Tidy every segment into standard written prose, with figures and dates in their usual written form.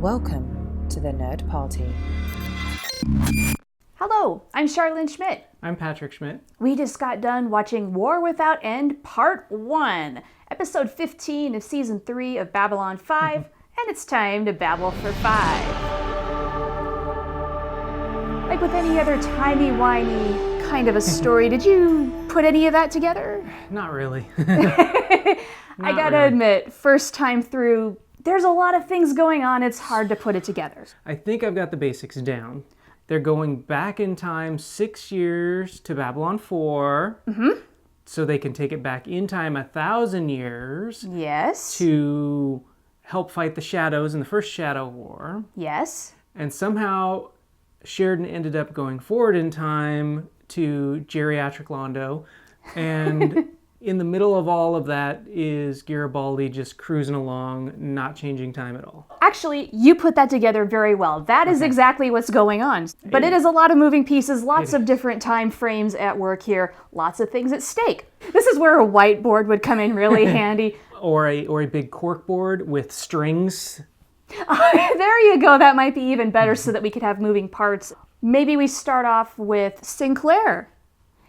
Welcome to the Nerd Party. Hello, I'm Charlene Schmidt. I'm Patrick Schmidt. We just got done watching War Without End Part 1, Episode 15 of Season 3 of Babylon 5, and it's time to babble for 5. Like with any other timey-wimey kind of a story, did you put any of that together? Not really. I gotta admit, first time through, there's a lot of things going on, it's hard to put it together. I think I've got the basics down. They're going back in time 6 years to Babylon 4, so they can take it back in time 1,000 years. Yes. To help fight the Shadows in the first Shadow War. Yes. And somehow Sheridan ended up going forward in time to geriatric Londo, and in the middle of all of that is Garibaldi just cruising along, not changing time at all. Actually, you put that together very well. That is exactly what's going on. But it is a lot of moving pieces, lots of different time frames at work here, lots of things at stake. This is where a whiteboard would come in really handy. Or a big corkboard with strings. There you go. That might be even better so that we could have moving parts. Maybe we start off with Sinclair.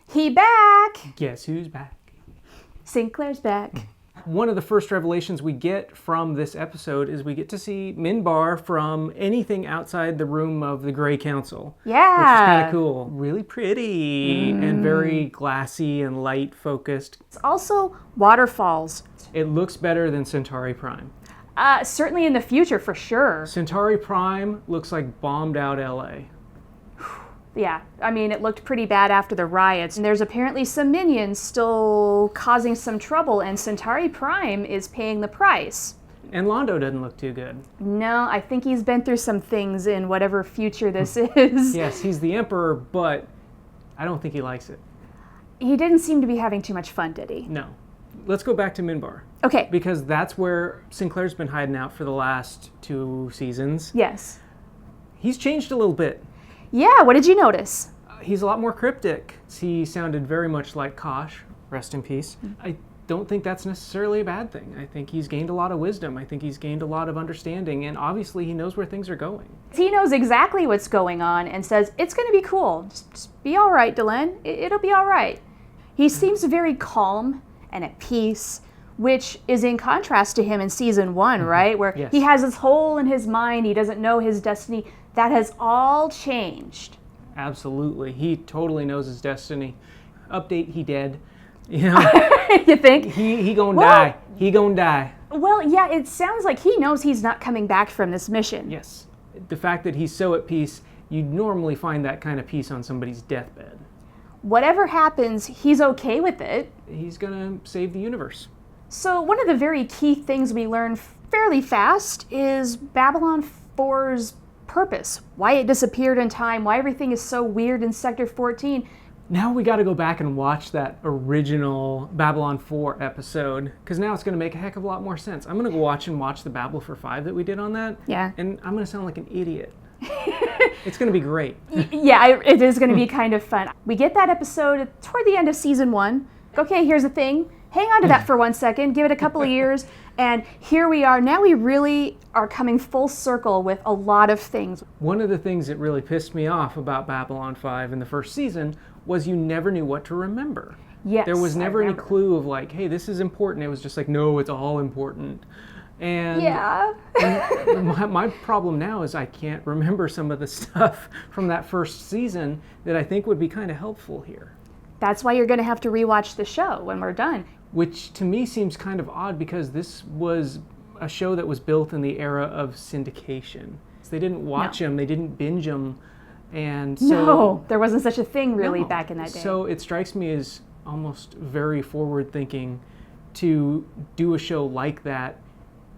He back! Guess who's back? Sinclair's back. One of the first revelations we get from this episode is we get to see Minbar from anything outside the room of the Grey Council. Yeah. Which is kind of cool. Really pretty and very glassy and light focused. It's also waterfalls. It looks better than Centauri Prime. Certainly in the future, for sure. Centauri Prime looks like bombed out LA. Yeah, I mean, it looked pretty bad after the riots. And there's apparently some minions still causing some trouble, and Centauri Prime is paying the price. And Londo doesn't look too good. No, I think he's been through some things in whatever future this is. Yes, he's the Emperor, but I don't think he likes it. He didn't seem to be having too much fun, did he? No. Let's go back to Minbar. Okay. Because that's where Sinclair's been hiding out for the last 2 seasons. Yes. He's changed a little bit. Yeah, what did you notice? He's a lot more cryptic. He sounded very much like Kosh, rest in peace. I don't think that's necessarily a bad thing. I think he's gained a lot of wisdom. I think he's gained a lot of understanding, and obviously he knows where things are going. He knows exactly what's going on and says, it's going to be cool. Just be all right, Delenn. It'll be all right. He seems very calm and at peace, which is in contrast to him in season 1, right? Where he has this hole in his mind, he doesn't know his destiny. That has all changed. Absolutely. He totally knows his destiny. Update, he dead. You know? You think? He gonna die. He gonna die. Well, yeah, it sounds like he knows he's not coming back from this mission. Yes. The fact that he's so at peace, you'd normally find that kind of peace on somebody's deathbed. Whatever happens, he's okay with it. He's gonna save the universe. So one of the very key things we learn fairly fast is Babylon 4's purpose, why it disappeared in time, why everything is so weird in Sector 14. Now we got to go back and watch that original Babylon 4 episode, because now it's going to make a heck of a lot more sense. I'm going to go watch the Babble for 5 that we did on that, and I'm going to sound like an idiot. It's going to be great. Yeah, it is going to be kind of fun. We get that episode toward the end of season 1. Okay, here's the thing. Hang on to that for 1 second, give it a couple of years, and here we are. Now we really are coming full circle with a lot of things. One of the things that really pissed me off about Babylon 5 in the first season was you never knew what to remember. Yes, there was never any clue of like, hey, this is important. It was just like, no, it's all important. And, and my problem now is I can't remember some of the stuff from that first season that I think would be kind of helpful here. That's why you're going to have to rewatch the show when we're done. Which to me seems kind of odd because this was a show that was built in the era of syndication. So they didn't watch them, they didn't binge them, and so... No, there wasn't such a thing really back in that day. So it strikes me as almost very forward-thinking to do a show like that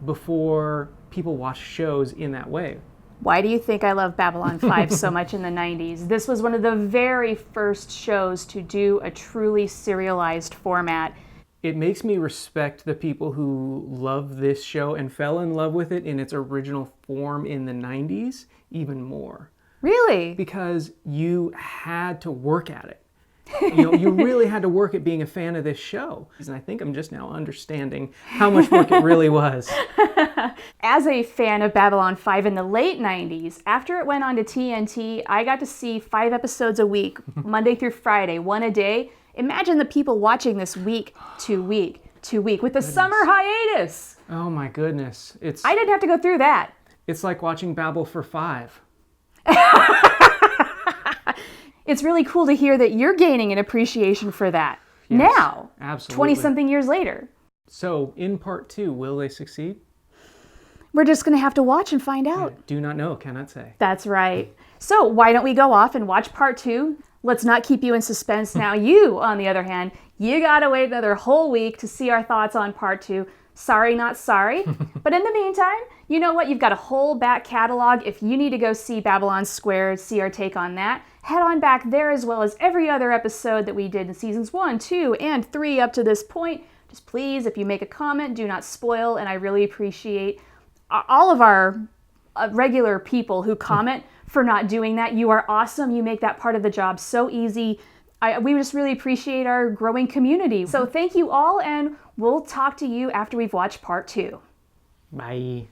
before people watch shows in that way. Why do you think I love Babylon 5 so much in the 90s? This was one of the very first shows to do a truly serialized format. It makes me respect the people who love this show and fell in love with it in its original form in the 90s even more. Really? Because you had to work at it. You really had to work at being a fan of this show. And I think I'm just now understanding how much work it really was. As a fan of Babylon 5 in the late 90s, after it went on to TNT, I got to see 5 episodes a week, Monday through Friday, 1 a day. Imagine the people watching this week to week to week with the summer hiatus. Oh my goodness. I didn't have to go through that. It's like watching Babble for 5. It's really cool to hear that you're gaining an appreciation for that. Yes, now, absolutely. 20-something years later. So, in part 2, will they succeed? We're just going to have to watch and find out. Do not know, cannot say. That's right. So why don't we go off and watch part 2? Let's not keep you in suspense now. You, on the other hand, you got to wait another whole week to see our thoughts on part 2. Sorry, not sorry. But in the meantime, you know what? You've got a whole back catalog. If you need to go see Babylon Squared, see our take on that, head on back there, as well as every other episode that we did in seasons 1, 2, and 3 up to this point. Just please, if you make a comment, do not spoil, and I really appreciate all of our regular people who comment for not doing that. You are awesome. You make that part of the job so easy. We just really appreciate our growing community. So thank you all, and we'll talk to you after we've watched part 2. Bye.